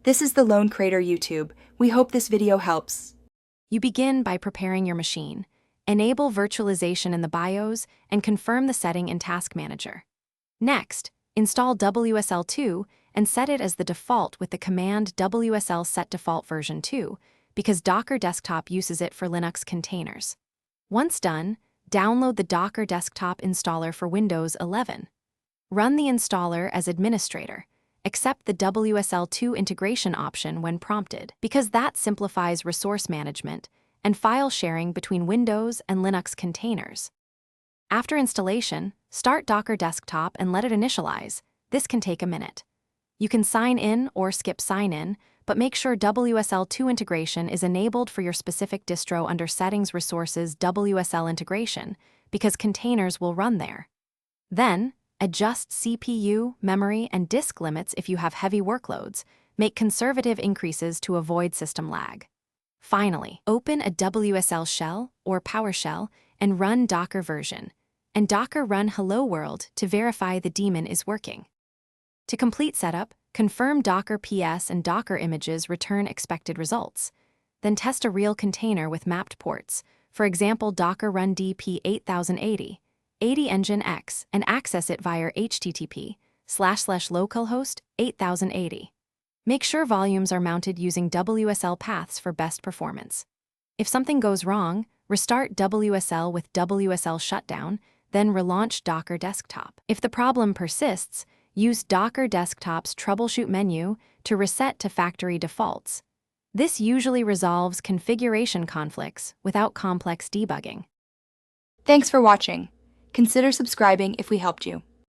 This is the Lone Crater YouTube. We hope this video helps. You begin by preparing your machine. Enable virtualization in the BIOS and confirm the setting in Task Manager. Next, install WSL2 and set it as the default with the command WSL set default version 2 because Docker Desktop uses it for Linux containers. Once done, download the Docker Desktop installer for Windows 11. Run the installer as administrator. Accept the WSL2 integration option when prompted because that simplifies resource management and file sharing between Windows and Linux containers. After installation, start Docker Desktop and let it initialize. This can take a minute. You can sign in or skip sign-in, but make sure WSL2 integration is enabled for your specific distro under Settings Resources WSL integration because containers will run there. Then, adjust CPU, memory, and disk limits if you have heavy workloads. Make conservative increases to avoid system lag. Finally, open a WSL shell or PowerShell and run Docker version, and Docker run Hello World to verify the daemon is working. To complete setup, confirm Docker PS and Docker images return expected results. Then test a real container with mapped ports, for example Docker run DP 8080, 80 Nginx, and access it via http://localhost 8080. Make sure volumes are mounted using WSL paths for best performance. If something goes wrong, restart WSL with WSL shutdown, then relaunch Docker Desktop. If the problem persists, use Docker Desktop's troubleshoot menu to reset to factory defaults. This usually resolves configuration conflicts without complex debugging. Thanks for watching. Consider subscribing if we helped you.